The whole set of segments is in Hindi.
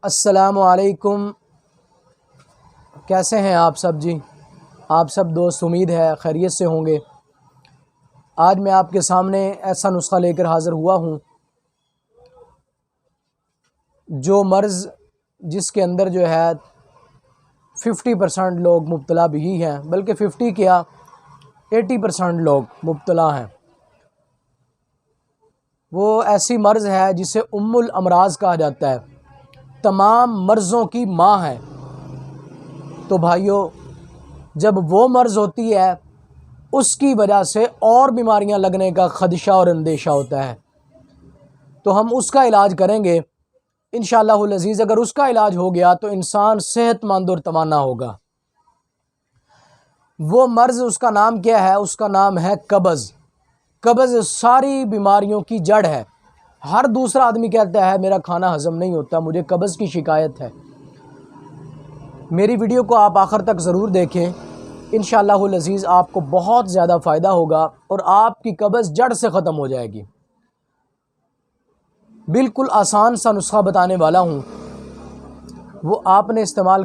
अस्सलामुअलैकुम। कैसे हैं आप सब जी? आप सब दोस्त उम्मीद है खैरियत से होंगे। आज मैं आपके सामने ऐसा नुस्खा लेकर हाज़िर हुआ हूँ जो मर्ज़ जिसके अंदर जो है 50% लोग मुब्तला भी हैं, बल्कि 50 क्या 80% लोग मुब्तला हैं। वो ऐसी मर्ज़ है जिसे उम्मुल अमराज़ कहा जाता है, तमाम मर्ज़ों की माँ है। तो भाइयों, जब वो मर्ज़ होती है उसकी वजह से और बीमारियां लगने का ख़दशा और अंदेशा होता है, तो हम उसका इलाज करेंगे इंशाअल्लाहुल अज़ीज़। अगर उसका इलाज हो गया तो इंसान सेहतमंद और तवाना होगा। वो मर्ज़, उसका नाम क्या है? उसका नाम है कब्ज़। कब्ज़ सारी बीमारियों की जड़ है। हर दूसरा आदमी कहता है मेरा खाना हज़म नहीं होता, मुझे कब्ज़ की शिकायत है। मेरी वीडियो को आप आखिर तक ज़रूर देखें, इंशाअल्लाहुल अज़ीज़ आपको बहुत ज़्यादा फ़ायदा होगा और आपकी कब्ज़ जड़ से ख़त्म हो जाएगी। बिल्कुल आसान सा नुस्खा बताने वाला हूँ, वो आपने इस्तेमाल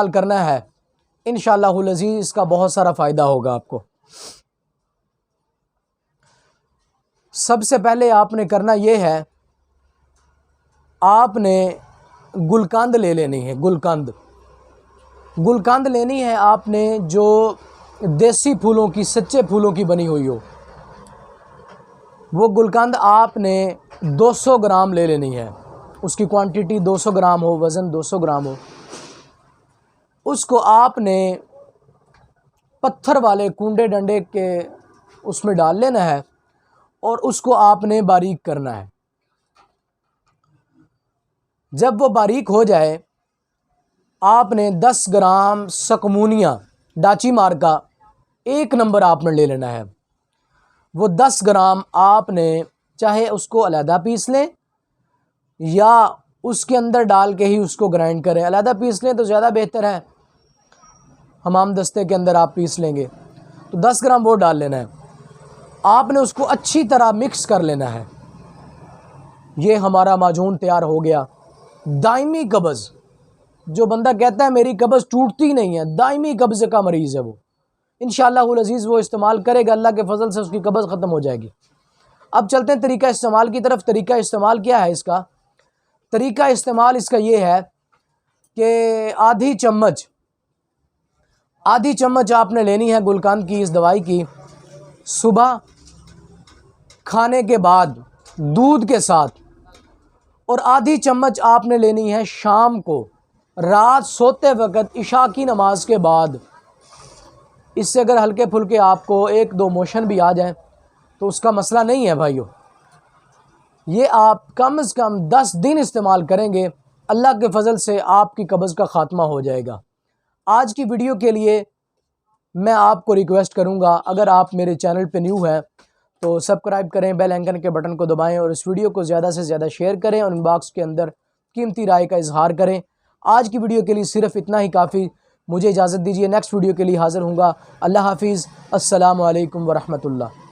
करना है, इंशाअल्लाहुल अज़ीज़ इसका बहुत सारा फ़ायदा होगा आपको। सबसे पहले आपने करना ये है, आपने गुलकंद ले लेनी है। गुलकंद लेनी है आपने, जो देसी फूलों की, सच्चे फूलों की बनी हुई हो। वो गुलकंद आपने 200 ग्राम ले लेनी है। उसकी क्वांटिटी 200 ग्राम हो, वज़न 200 ग्राम हो। उसको आपने पत्थर वाले कूंडे डंडे के उसमें डाल लेना है और उसको आपने बारीक करना है। जब वो बारीक हो जाए, आपने 10 ग्राम सकमूनिया डाची मार का 1 नंबर आपने ले लेना है। वो 10 ग्राम आपने चाहे उसको अलहदा पीस लें या उसके अंदर डाल के ही उसको ग्राइंड करें। अलहदा पीस लें तो ज़्यादा बेहतर है, हमाम दस्ते के अंदर आप पीस लेंगे। तो 10 ग्राम वो डाल लेना है। आपने उसको अच्छी तरह मिक्स कर लेना है। ये हमारा माजून तैयार हो गया। दायमी कब्ज़, जो बंदा कहता है मेरी कब्ज़ टूटती नहीं है, दायमी कब्ज़ का मरीज़ है, वो इंशाअल्लाहुल अज़ीज़ वो इस्तेमाल करेगा, अल्लाह के फ़ज़ल से उसकी कब्ज़ ख़त्म हो जाएगी। अब चलते हैं तरीका इस्तेमाल की तरफ। तरीका इस्तेमाल क्या है इसका? तरीका इस्तेमाल इसका ये है कि आधी चम्मच आपने लेनी है गुलकंद की, इस दवाई की, सुबह खाने के बाद दूध के साथ, और आधी चम्मच आपने लेनी है शाम को, रात सोते वक्त इशा की नमाज के बाद। इससे अगर हल्के फुल्के आपको 1-2 मोशन भी आ जाए तो उसका मसला नहीं है भाइयों। ये आप कम से कम 10 दिन इस्तेमाल करेंगे, अल्लाह के फ़ज़ल से आपकी कब्ज़ का ख़ात्मा हो जाएगा। आज की वीडियो के लिए मैं आपको रिक्वेस्ट करूंगा, अगर आप मेरे चैनल पे न्यू हैं तो सब्सक्राइब करें, बेल आइकन के बटन को दबाएं और इस वीडियो को ज़्यादा से ज़्यादा शेयर करें और इनबॉक्स के अंदर कीमती राय का इजहार करें। आज की वीडियो के लिए सिर्फ इतना ही काफ़ी। मुझे इजाज़त दीजिए, नेक्स्ट वीडियो के लिए हाज़िर हूँगा। अल्लाह हाफिज़। अस्सलामु अलैकुम वरहमतुल्लाह।